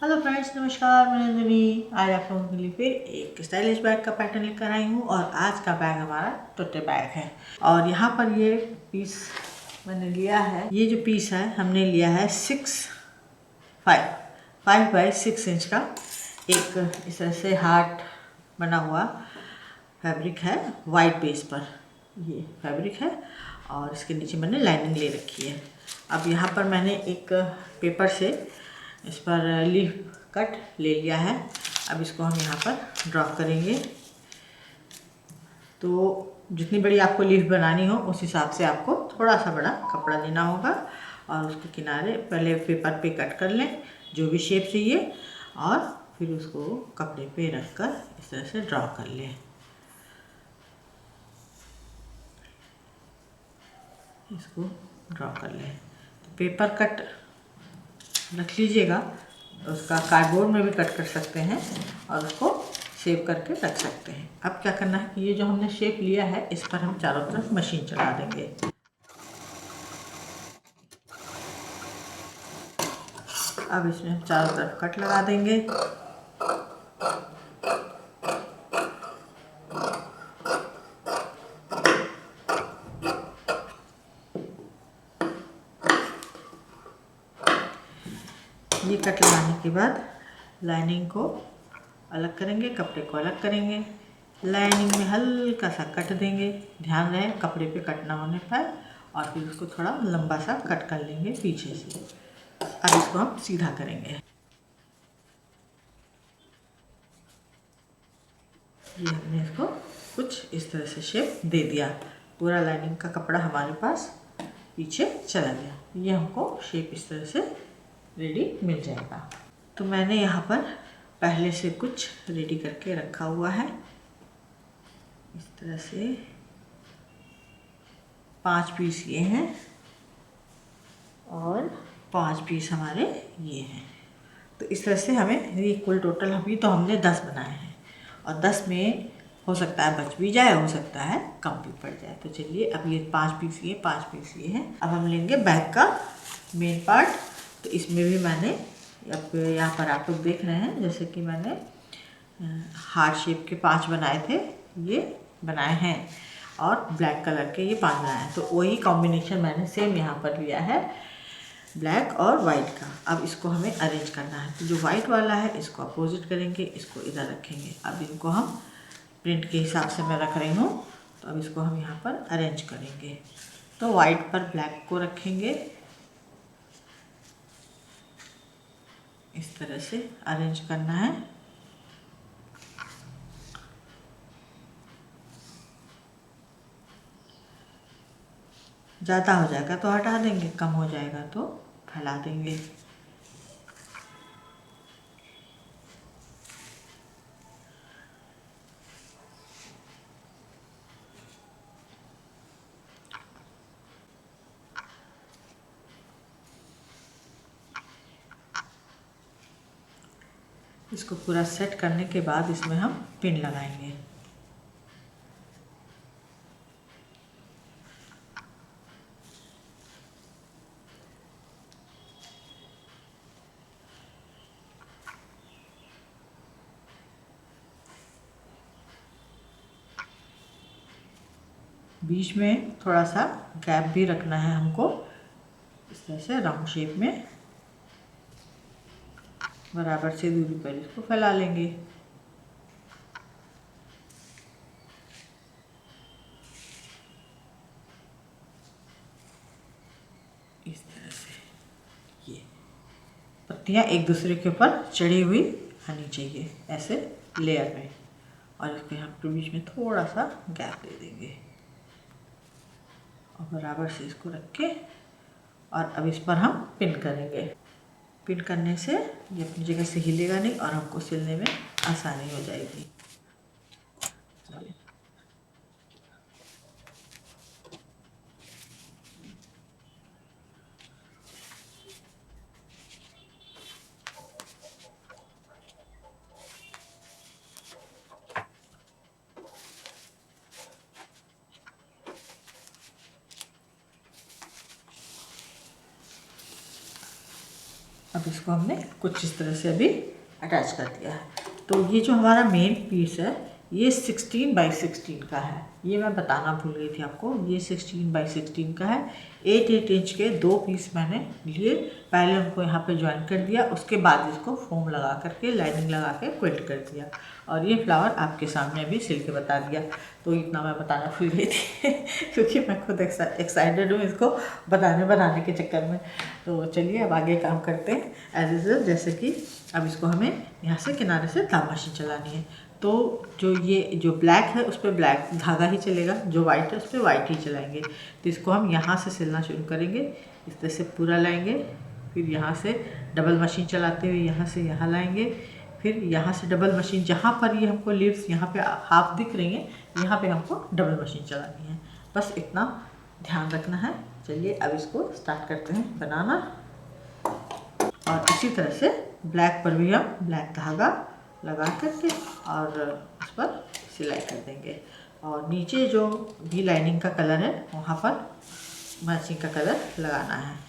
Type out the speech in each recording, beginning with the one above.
Hello friends, नमस्कार। मैं नंदिनी आज आप लोगों के लिए फिर एक स्टाइलिश बैग का पैटर्न लेकर आई हूँ और आज का बैग हमारा टोटे बैग है। और यहाँ पर ये पीस मैंने लिया है, ये जो पीस है हमने लिया है 5 बाई 6 इंच का एक इस तरह से हार्ट बना हुआ फैब्रिक है। वाइट बेस पर ये फैब्रिक है और इसके नीचे मैंने लाइनिंग ले रखी है। अब यहाँ पर मैंने एक पेपर से इस पर लीफ कट ले लिया है। अब इसको हम यहाँ पर ड्रॉ करेंगे। तो जितनी बड़ी आपको लीफ बनानी हो उस हिसाब से आपको थोड़ा सा बड़ा कपड़ा लेना होगा और उसके किनारे पहले पेपर पे कट कर लें जो भी शेप चाहिए और फिर उसको कपड़े पे रख कर इस तरह से ड्रॉ कर लें। इसको ड्रॉ कर लें। तो पेपर कट रख लीजिएगा, उसका कार्डबोर्ड में भी कट कर सकते हैं और उसको शेप करके रख सकते हैं। अब क्या करना है कि ये जो हमने शेप लिया है इस पर हम चारों तरफ मशीन चला देंगे। अब इसमें हम चारों तरफ कट लगा देंगे। ये कट लगाने के बाद लाइनिंग को अलग करेंगे, कपड़े को अलग करेंगे। लाइनिंग में हल्का सा कट देंगे, ध्यान रहे कपड़े पे कट ना होने पाए, और फिर उसको थोड़ा लंबा सा कट कर लेंगे पीछे से। अब इसको हम सीधा करेंगे। ये हमने इसको कुछ इस तरह से शेप दे दिया। पूरा लाइनिंग का कपड़ा हमारे पास पीछे चला गया। ये हमको शेप इस तरह से रेडी मिल जाएगा। तो मैंने यहाँ पर पहले से कुछ रेडी करके रखा हुआ है। इस तरह से 5 पीस ये हैं और 5 पीस हमारे ये हैं। तो इस तरह से हमें ये कुल टोटल अभी तो हमने 10 बनाए हैं और 10 में हो सकता है बच भी जाए, हो सकता है कम भी पड़ जाए। तो चलिए अब ये 5 पीस ये 5 पीस ये हैं। अब हम लेंगे बैग का मेन पार्ट। तो इसमें भी मैंने अब यहाँ पर आप लोग देख रहे हैं जैसे कि मैंने हार्ट शेप के 5 बनाए थे, ये बनाए हैं और ब्लैक कलर के ये 5 बनाए हैं। तो वही कॉम्बिनेशन मैंने सेम यहाँ पर लिया है, ब्लैक और वाइट का। अब इसको हमें अरेंज करना है। तो जो वाइट वाला है इसको अपोजिट करेंगे, इसको इधर रखेंगे। अब इनको हम प्रिंट के हिसाब से मैं रख रही हूँ, तो अब इसको हम यहाँ पर अरेंज करेंगे। तो वाइट पर ब्लैक को रखेंगे, इस तरह से अरेंज करना है। ज़्यादा हो जाएगा तो हटा देंगे, कम हो जाएगा तो फैला देंगे। इसको पूरा सेट करने के बाद इसमें हम पिन लगाएंगे। बीच में थोड़ा सा गैप भी रखना है हमको, इस तरह से राउंड शेप में बराबर से दूरी पर इसको फैला लेंगे। इस तरह से ये पत्तियाँ एक दूसरे के ऊपर चढ़ी हुई आनी चाहिए, ऐसे लेयर में। और इसके हम बीच में थोड़ा सा गैप दे देंगे और बराबर से इसको रख के, और अब इस पर हम पिन करेंगे। पिन करने से ये अपनी जगह से हिलेगा नहीं और हमको सिलने में आसानी हो जाएगी। अब इसको हमने कुछ इस तरह से अभी अटैच कर दिया है। तो ये जो हमारा मेन पीस है ये 16 बाई 16 का है, ये मैं बताना भूल गई थी आपको। ये 16 बाई 16 का है। 8 इंच के 2 पीस मैंने लिए, पहले उनको यहाँ पे ज्वाइन कर दिया, उसके बाद इसको फोम लगा करके लाइनिंग लगा के क्विल्ट कर दिया, और ये फ्लावर आपके सामने अभी सिल के बता दिया। तो इतना मैं बताना भूल गई थी क्योंकि मैं खुद एक्साइटेड हूँ इसको बनाने के चक्कर में। तो चलिए अब आगे काम करते हैं एज यूजुअल, जैसे कि अब इसको हमें यहाँ से किनारे से दाब मशीन चलानी है। तो जो ब्लैक है उस पर ब्लैक धागा ही चलेगा, जो वाइट है उस पर वाइट ही चलाएंगे। तो इसको हम यहाँ से सिलना शुरू करेंगे, इस तरह से पूरा लाएंगे, फिर यहाँ से डबल मशीन चलाते हुए यहाँ से यहाँ लाएंगे, फिर यहाँ से डबल मशीन, जहाँ पर ये हमको लीव्स यहाँ पे हाफ दिख रही हैं, यहाँ पे हमको डबल मशीन चलानी है। बस इतना ध्यान रखना है। चलिए अब इसको स्टार्ट करते हैं बनाना। और इसी तरह से ब्लैक पर भी हम ब्लैक धागा लगा करके और उस पर सिलाई कर देंगे, और नीचे जो भी लाइनिंग का कलर है वहाँ पर मैचिंग का कलर लगाना है।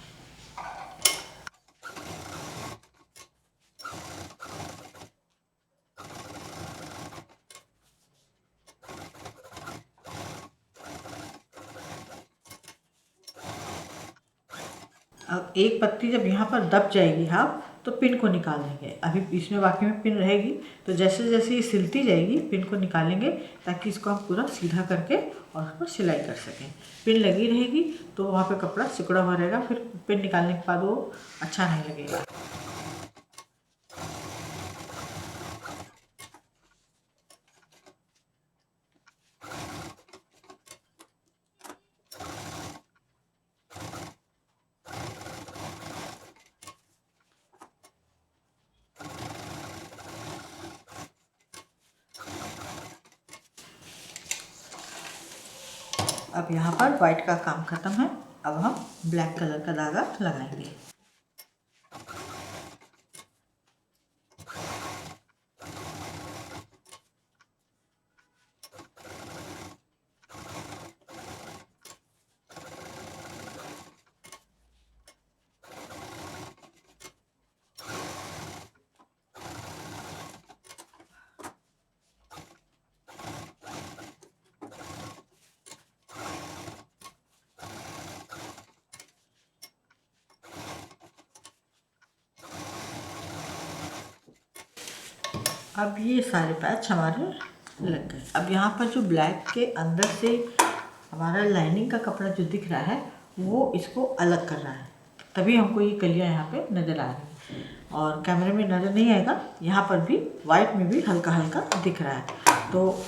अब एक पत्ती जब यहाँ पर दब जाएगी हाफ, तो पिन को निकाल लेंगे। अभी इसमें बाकी में पिन रहेगी, तो जैसे जैसे ये सिलती जाएगी पिन को निकालेंगे, ताकि इसको हम पूरा सीधा करके और उस पर सिलाई कर सकें। पिन लगी रहेगी तो वहाँ पे कपड़ा सिकुड़ा हुआ रहेगा, फिर पिन निकालने के बाद वो अच्छा नहीं लगेगा। अब यहाँ पर वाइट का काम खत्म है, अब हम ब्लैक कलर का धागा लगाएंगे। अब ये सारे पैच हमारे लग गए। अब यहाँ पर जो ब्लैक के अंदर से हमारा लाइनिंग का कपड़ा जो दिख रहा है वो इसको अलग कर रहा है, तभी हमको ये कलियाँ यहाँ पे नज़र आ रही हैं। और कैमरे में नज़र नहीं आएगा, यहाँ पर भी वाइट में भी हल्का हल्का दिख रहा है। तो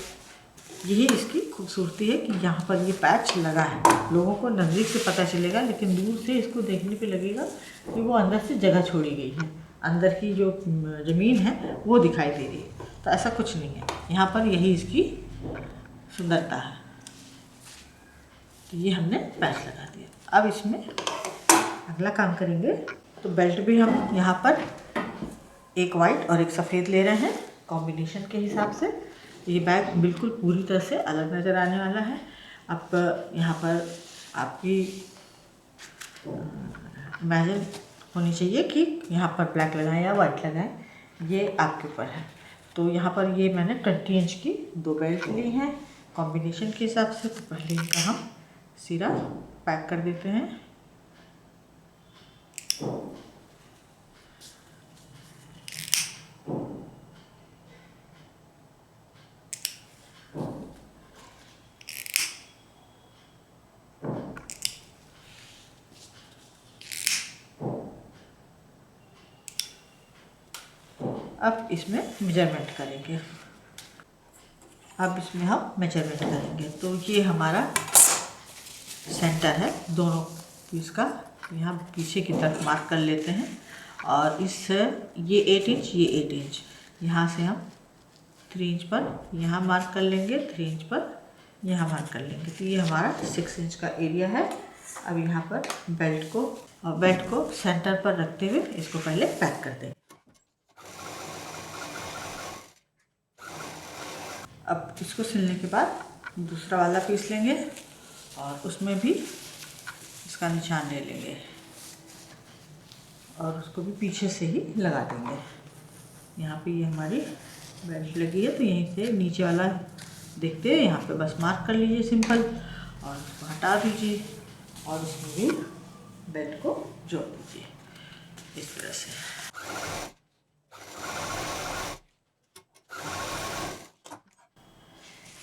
यही इसकी खूबसूरती है कि यहाँ पर ये पैच लगा है। लोगों को नज़दीक से पता चलेगा, लेकिन दूर से इसको देखने पे लगेगा कि वो अंदर से जगह छोड़ी गई है, अंदर की जो ज़मीन है वो दिखाई दे रही है। तो ऐसा कुछ नहीं है, यहाँ पर यही इसकी सुंदरता है। तो ये हमने पैच लगा दिया। अब इसमें अगला काम करेंगे। तो बेल्ट भी हम यहाँ पर एक वाइट और एक सफ़ेद ले रहे हैं कॉम्बिनेशन के हिसाब से। ये बैग बिल्कुल पूरी तरह से अलग नज़र आने वाला है। अब यहाँ पर आपकी इमेजिन होनी चाहिए कि यहाँ पर ब्लैक लगाएं या वाइट लगाएं, ये आपके ऊपर है। तो यहाँ पर ये मैंने 20 इंच की 2 बेल्ट ली हैं कॉम्बिनेशन के हिसाब से। तो पहले इनका हम सिरा पैक कर देते हैं। अब इसमें मेजरमेंट करेंगे। अब इसमें हम मेजरमेंट करेंगे। तो ये हमारा सेंटर है दोनों पीस का, यहाँ पीछे की तरफ मार्क कर लेते हैं। और इस ये 8 इंच, ये 8 इंच, यहाँ से हम 3 इंच पर यहाँ मार्क कर लेंगे, 3 इंच पर यहाँ मार्क कर लेंगे। तो ये हमारा 6 इंच का एरिया है। अब यहाँ पर बेल्ट को सेंटर पर रखते हुए इसको पहले पैक कर देंगे। अब इसको सिलने के बाद दूसरा वाला पीस लेंगे और उसमें भी इसका निशान ले लेंगे। और उसको भी पीछे से ही लगा देंगे। यहाँ पे ये हमारी बेल्ट लगी है तो यहीं से नीचे वाला देखते हैं, यहाँ पे बस मार्क कर लीजिए सिंपल और उसको हटा दीजिए और उसमें भी बेल्ट को जोड़ दीजिए इस तरह से।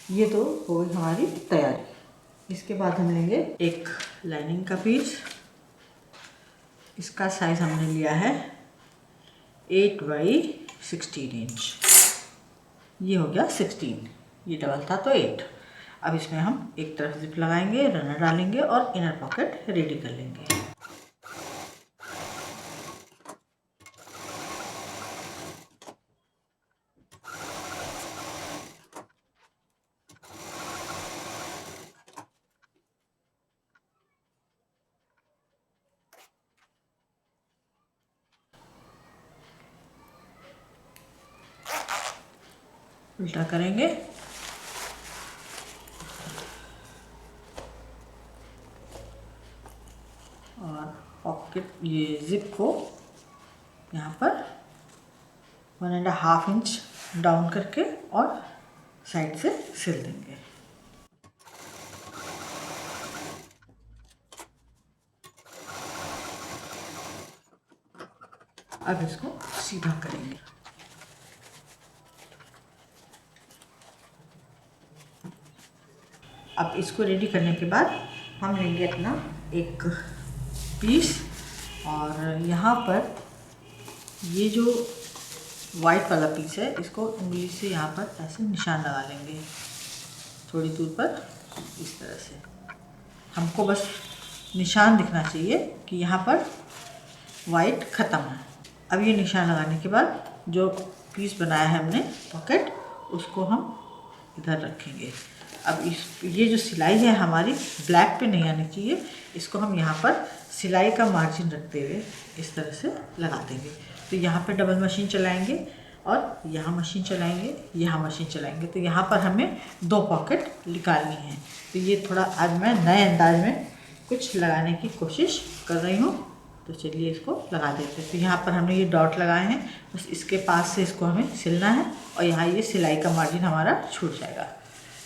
ये तो हो गई हमारी तैयारी। इसके बाद हम लेंगे एक लाइनिंग का पीस। इसका साइज़ हमने लिया है 8 बाई 16 इंच। ये हो गया 16, ये डबल था तो 8। अब इसमें हम एक तरफ जिप लगाएंगे, रनर डालेंगे और इनर पॉकेट रेडी कर लेंगे। उल्टा करेंगे और पॉकेट ये जिप को यहाँ पर 1.5 इंच डाउन करके और साइड से सिल देंगे। अब इसको सीधा करेंगे। अब इसको रेडी करने के बाद हम लेंगे अपना एक पीस और यहाँ पर ये जो वाइट वाला पीस है इसको उंगली से यहाँ पर ऐसे निशान लगा लेंगे थोड़ी दूर पर इस तरह से। हमको बस निशान दिखना चाहिए कि यहाँ पर वाइट ख़त्म है। अब ये निशान लगाने के बाद जो पीस बनाया है हमने पॉकेट, उसको हम इधर रखेंगे। अब ये जो सिलाई है हमारी ब्लैक पे नहीं आनी चाहिए, इसको हम यहाँ पर सिलाई का मार्जिन रखते हुए इस तरह से लगा देंगे। तो यहाँ पे डबल मशीन चलाएंगे और यहाँ मशीन चलाएंगे, यहाँ मशीन चलाएंगे, तो यहाँ पर हमें 2 पॉकेट निकालनी है। तो ये थोड़ा आज मैं नए अंदाज में कुछ लगाने की कोशिश कर रही हूँ, तो चलिए इसको लगा देते हैं। तो यहाँ पर हमने ये डॉट लगाए हैं, बस इसके पास से इसको हमें सिलना है और यहाँ ये सिलाई का मार्जिन हमारा छूट जाएगा।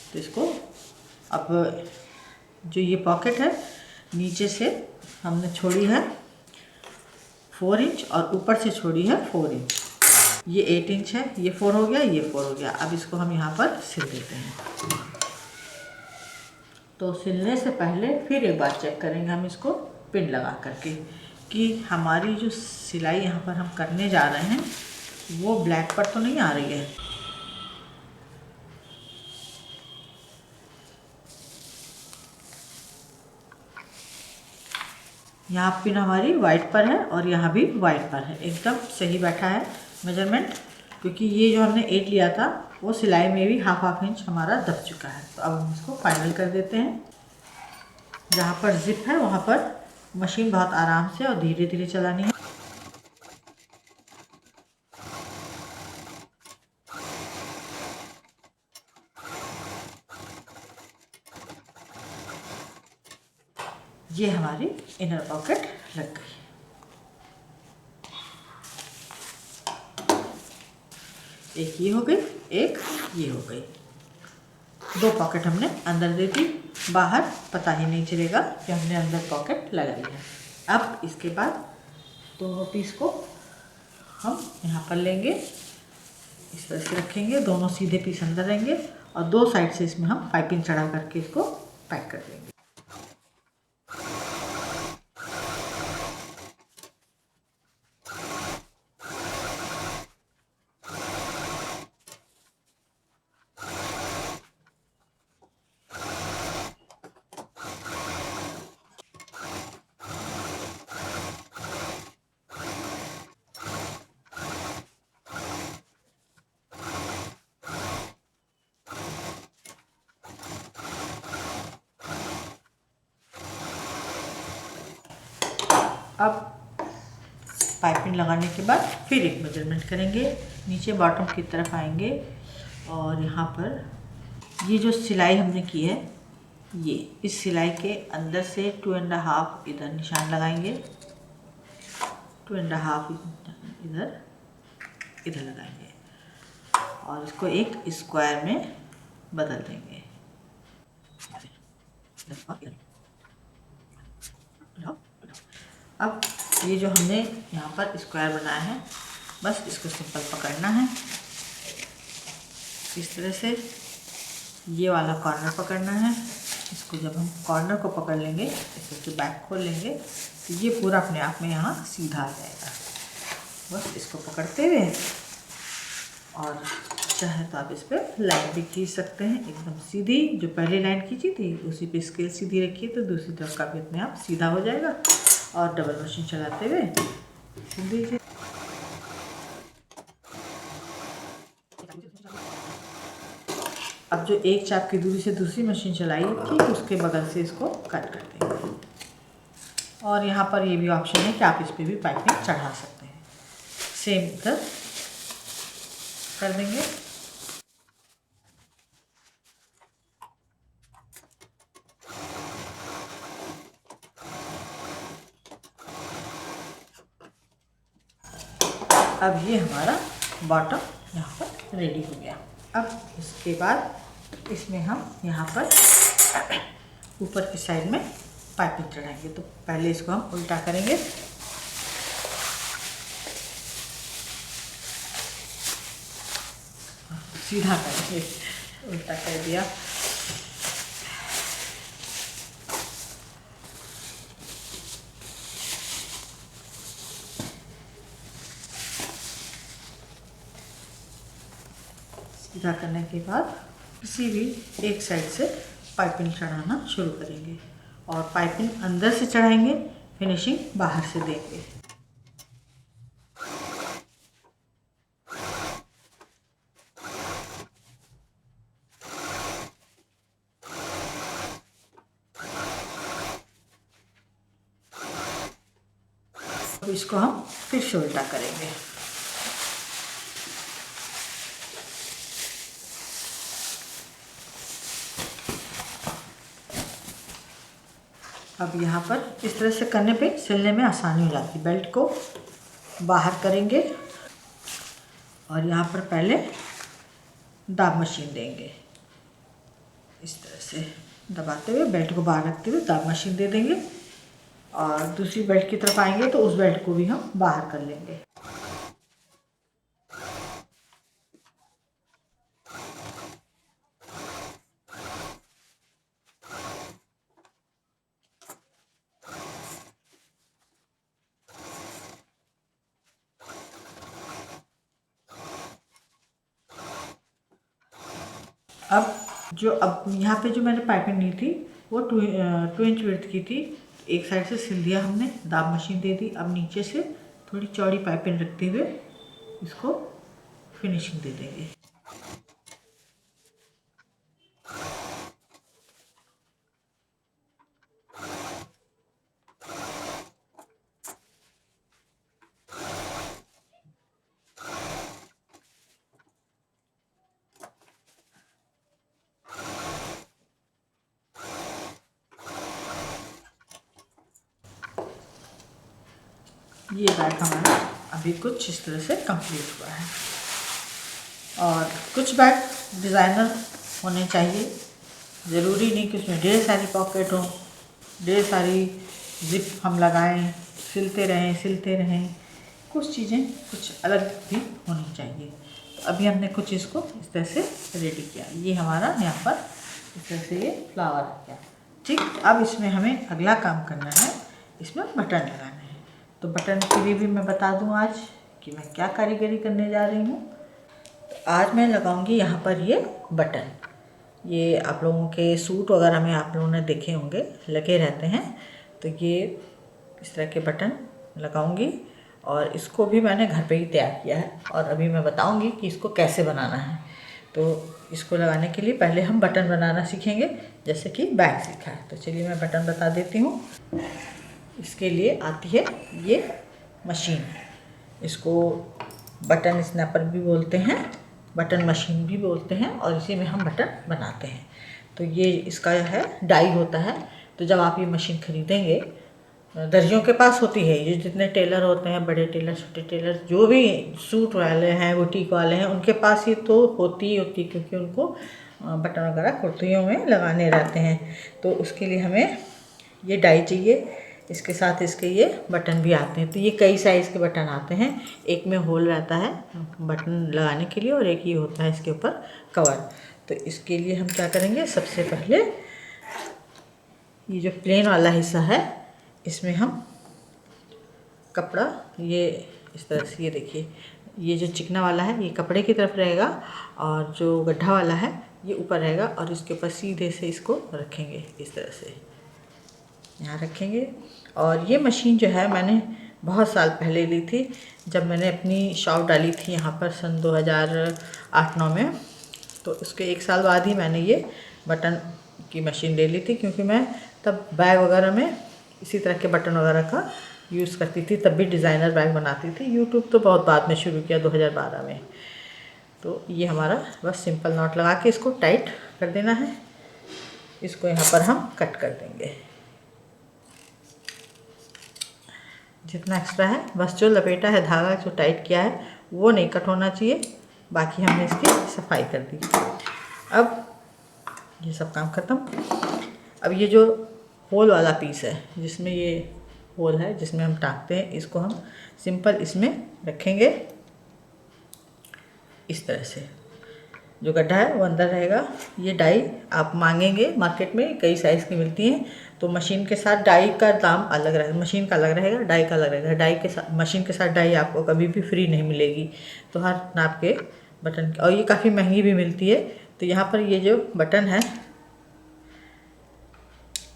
तो इसको अब जो ये पॉकेट है नीचे से हमने छोड़ी है 4 इंच और ऊपर से छोड़ी है 4 इंच। ये 8 इंच है, ये 4 हो गया, ये 4 हो गया। अब इसको हम यहाँ पर सिल देते हैं। तो सिलने से पहले फिर एक बार चेक करेंगे हम इसको पिन लगा करके कि हमारी जो सिलाई यहाँ पर हम करने जा रहे हैं वो ब्लैक पर तो नहीं आ रही है। यहाँ पिन हमारी वाइट पर है और यहाँ भी वाइट पर है, एकदम सही बैठा है मेजरमेंट, क्योंकि ये जो हमने 8 लिया था वो सिलाई में भी हाफ इंच हमारा दब चुका है। तो अब हम इसको फाइनल कर देते हैं। जहाँ पर जिप है वहाँ पर मशीन बहुत आराम से और धीरे धीरे चलानी है। ये हमारी इनर पॉकेट लग गई। एक ये हो गई, एक ये हो गई। 2 पॉकेट हमने अंदर दे दी, बाहर पता ही नहीं चलेगा कि हमने अंदर पॉकेट लगाई है। अब इसके बाद दोनों पीस को हम यहाँ पर लेंगे, इस तरह से रखेंगे, दोनों सीधे पीस अंदर रहेंगे और 2 साइड से इसमें हम पाइपिंग चढ़ा करके इसको पैक कर देंगे। अब पाइपिंग लगाने के बाद फिर एक मेजरमेंट करेंगे, नीचे बॉटम की तरफ आएंगे और यहाँ पर ये जो सिलाई हमने की है ये इस सिलाई के अंदर से 2.5 इधर निशान लगाएंगे 2.5 इधर इधर लगाएंगे और इसको एक स्क्वायर में बदल देंगे। अब ये जो हमने यहाँ पर स्क्वायर बनाया है, बस इसको सिंपल पकड़ना है इस तरह से। ये वाला कॉर्नर पकड़ना है। इसको जब हम कॉर्नर को पकड़ लेंगे, इस तरह से बैक खोल लेंगे, तो ये पूरा अपने आप में यहाँ सीधा आ जाएगा। बस इसको पकड़ते हुए, और चाहे तो आप इस पर लाइन भी खींच सकते हैं एकदम सीधी। जो पहले लाइन खींची थी उसी पे स्केल सीधी रखिए तो दूसरी तरफ का भी अपने आप सीधा हो जाएगा। और डबल मशीन चलाते हुए सिल दीजिए। अब जो एक चाप की दूरी से दूसरी मशीन चलाई ठीक उसके बगल से इसको कट कर देंगे। और यहाँ पर ये भी ऑप्शन है कि आप इस पर भी पाइपिंग चढ़ा सकते हैं। सेम इधर कर देंगे। अब ये हमारा बॉटम यहाँ पर रेडी हो गया। अब इसके बाद इसमें हम यहाँ पर ऊपर की साइड में पाइपिंग चढ़ाएंगे। तो पहले इसको हम उल्टा करेंगे। सीधा करेंगे, उल्टा कर दिया। सीधा करने के बाद किसी भी एक साइड से पाइपिंग चढ़ाना शुरू करेंगे और पाइपिंग अंदर से चढ़ाएंगे, फिनिशिंग बाहर से देंगे। अब इसको हम फिर से उल्टा करेंगे। अब यहाँ पर इस तरह से करने पे सिलने में आसानी हो जाती है। बेल्ट को बाहर करेंगे और यहाँ पर पहले दाब मशीन देंगे। इस तरह से दबाते हुए बेल्ट को बाहर रखते हुए दाब मशीन दे देंगे और दूसरी बेल्ट की तरफ आएंगे तो उस बेल्ट को भी हम बाहर कर लेंगे। अब यहाँ पे जो मैंने पाइपिंग ली थी वो 2 इंच विड्थ की थी। एक साइड से सिल दिया हमने, दाब मशीन दे दी। अब नीचे से थोड़ी चौड़ी पाइपिंग रखते हुए इसको फिनिशिंग दे देंगे। ये बैग हमारा अभी कुछ इस तरह से कंप्लीट हुआ है। और कुछ बैग डिज़ाइनर होने चाहिए, ज़रूरी नहीं कि उसमें ढेर सारी पॉकेट हो, ढेर सारी जिप हम लगाएं, सिलते रहें। कुछ चीज़ें कुछ अलग भी होनी चाहिए। तो अभी हमने कुछ इसको इस तरह से रेडी किया। ये हमारा यहाँ पर इस तरह से ये फ्लावर आ गया। ठीक, अब इसमें हमें अगला काम करना है, इसमें बटन लगाना है। तो बटन के लिए भी मैं बता दूं आज कि मैं क्या कारीगरी करने जा रही हूँ। तो आज मैं लगाऊंगी यहाँ पर ये बटन। ये आप लोगों के सूट वगैरह में आप लोगों ने देखे होंगे, लगे रहते हैं। तो ये इस तरह के बटन लगाऊंगी और इसको भी मैंने घर पे ही तैयार किया है और अभी मैं बताऊंगी कि इसको कैसे बनाना है। तो इसको लगाने के लिए पहले हम बटन बनाना सीखेंगे, जैसे कि बैग सीखा है। तो चलिए मैं बटन बता देती हूँ। इसके लिए आती है ये मशीन, इसको बटन स्नैपर भी बोलते हैं, बटन मशीन भी बोलते हैं और इसी में हम बटन बनाते हैं। तो ये इसका है डाई होता है। तो जब आप ये मशीन ख़रीदेंगे दर्जियों के पास होती है। ये जितने टेलर होते हैं, बड़े टेलर, छोटे टेलर, जो भी सूट वाले हैं, बुटीक वाले हैं, उनके पास ये तो होती ही होती, क्योंकि उनको बटन वगैरह कुर्तियों में लगाने रहते हैं। तो उसके लिए हमें ये डाई चाहिए। इसके साथ इसके ये बटन भी आते हैं। तो ये कई साइज़ के बटन आते हैं। एक में होल रहता है बटन लगाने के लिए, और एक ये होता है इसके ऊपर कवर। तो इसके लिए हम क्या करेंगे, सबसे पहले ये जो प्लेन वाला हिस्सा है, इसमें हम कपड़ा ये इस तरह से, ये देखिए, ये जो चिकना वाला है ये कपड़े की तरफ रहेगा, और जो गड्ढा वाला है ये ऊपर रहेगा, और इसके ऊपर सीधे से इसको रखेंगे इस तरह से, यहाँ रखेंगे। और ये मशीन जो है मैंने बहुत साल पहले ली थी, जब मैंने अपनी शॉप डाली थी यहाँ पर सन 2008-9 में। तो उसके 1 साल बाद ही मैंने ये बटन की मशीन ले ली थी, क्योंकि मैं तब बैग वगैरह में इसी तरह के बटन वगैरह का यूज़ करती थी। तब भी डिज़ाइनर बैग बनाती थी। यूट्यूब तो बहुत बाद में शुरू किया, 2012 में। तो ये हमारा बस सिंपल नॉट लगा के इसको टाइट कर देना है। इसको यहाँ पर हम कट कर देंगे, जितना एक्स्ट्रा है। बस जो लपेटा है धागा, जो टाइट किया है, वो नहीं कट होना चाहिए। बाकी हमने इसकी सफाई कर दी। अब ये सब काम ख़त्म। अब ये जो होल वाला पीस है, जिसमें ये होल है जिसमें हम टाँगते हैं, इसको हम सिंपल इसमें रखेंगे इस तरह से। जो गड्ढा है वो अंदर रहेगा। ये डाई आप मांगेंगे, मार्केट में कई साइज़ की मिलती हैं। तो मशीन के साथ डाई का दाम अलग रहेगा, मशीन का अलग रहेगा, डाई का अलग रहेगा। डाई के साथ, मशीन के साथ डाई आपको कभी भी फ्री नहीं मिलेगी। तो हर नाप के बटन, और ये काफ़ी महंगी भी मिलती है। तो यहाँ पर ये जो बटन है,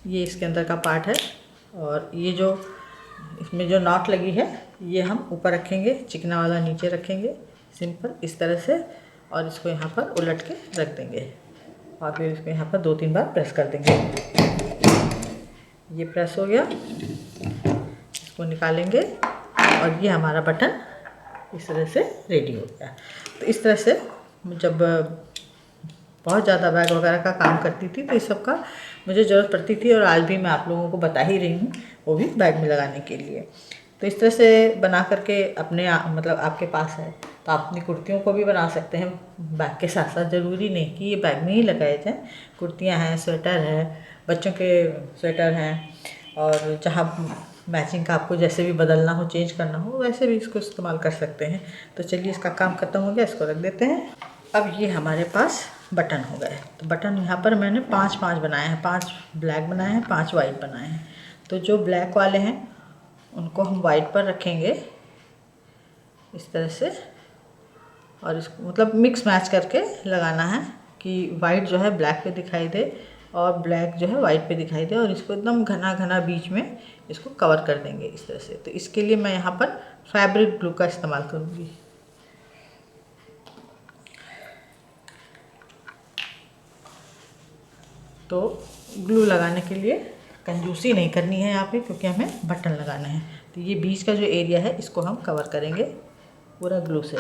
ये इसके अंदर का पार्ट है, और ये जो इसमें जो नॉट लगी है, ये हम ऊपर रखेंगे, चिकना वाला नीचे रखेंगे सिंपल इस तरह से, और इसको यहाँ पर उलट के रख देंगे, और फिर इसको यहाँ पर 2-3 बार प्रेस कर देंगे। ये प्रेस हो गया, इसको निकालेंगे, और ये हमारा बटन इस तरह से रेडी हो गया। तो इस तरह से जब बहुत ज़्यादा बैग वगैरह का काम करती थी, तो इस सब का मुझे ज़रूरत पड़ती थी, और आज भी मैं आप लोगों को बता ही रही हूँ, वो भी बैग में लगाने के लिए। तो इस तरह से बना करके अपने मतलब आपके पास है तो आप अपनी कुर्तियों को भी बना सकते हैं बैग के साथ साथ। ज़रूरी नहीं कि ये बैग में ही लगाए जाएँ। कुर्तियाँ हैं, स्वेटर है, बच्चों के स्वेटर हैं, और जहाँ मैचिंग का आपको जैसे भी बदलना हो, चेंज करना हो, वैसे भी इसको इस्तेमाल कर सकते हैं। तो चलिए, इसका काम ख़त्म हो गया, इसको रख देते हैं। अब ये हमारे पास बटन हो गए। तो बटन यहाँ पर मैंने 5-5 बनाए हैं, 5 ब्लैक बनाए हैं, 5 वाइट बनाए हैं। तो जो ब्लैक वाले हैं उनको हम वाइट पर रखेंगे इस तरह से, और इसको मतलब मिक्स मैच करके लगाना है कि वाइट जो है ब्लैक पे दिखाई दे, और ब्लैक जो है वाइट पे दिखाई दे, और इसको एकदम घना घना बीच में इसको कवर कर देंगे इस तरह से। तो इसके लिए मैं यहाँ पर फैब्रिक ग्लू का इस्तेमाल करूँगी। तो ग्लू लगाने के लिए कंजूसी नहीं करनी है यहाँ पे, क्योंकि हमें बटन लगाने हैं। तो ये बीच का जो एरिया है, इसको हम कवर करेंगे पूरा ग्लू से।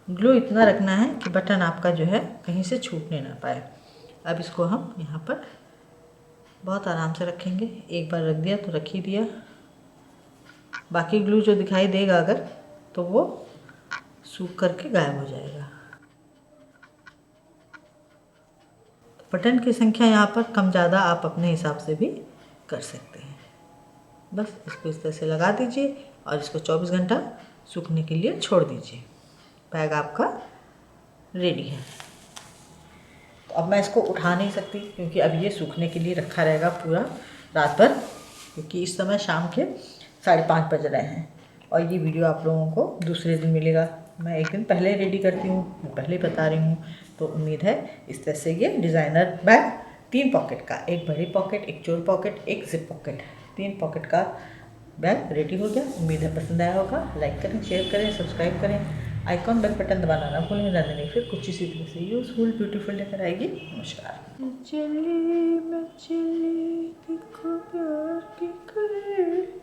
ग्लू इतना रखना है कि बटन आपका जो है कहीं से छूटने ना पाए। अब इसको हम यहाँ पर बहुत आराम से रखेंगे। एक बार रख दिया तो रख ही दिया। बाकी ग्लू जो दिखाई देगा अगर, तो वो सूख करके गायब हो जाएगा। बटन की संख्या यहाँ पर कम ज़्यादा आप अपने हिसाब से भी कर सकते हैं। बस इसको इस तरह से लगा दीजिए, और इसको 24 घंटा सूखने के लिए छोड़ दीजिए। बैग आपका रेडी है। तो अब मैं इसको उठा नहीं सकती, क्योंकि अब ये सूखने के लिए रखा रहेगा पूरा रात भर, क्योंकि इस समय शाम के 5:30 बज रहे हैं, और ये वीडियो आप लोगों को दूसरे दिन मिलेगा। मैं एक दिन पहले रेडी करती हूँ, मैं पहले बता रही हूँ। तो उम्मीद है इस तरह से ये डिज़ाइनर बैग 3 पॉकेट का, एक बड़ी पॉकेट, एक चोर पॉकेट, एक जिप पॉकेट, 3 पॉकेट का बैग रेडी हो गया। उम्मीद है पसंद आया होगा। लाइक करें, शेयर करें, सब्सक्राइब करें, आइकॉन बेल बटन दबाना ना भूलें। नहीं फिर कुछ इसी तरह से यूज़फुल ब्यूटीफुल लेकर आएगी। नमस्कार। मैं चली देखो प्यार की करे।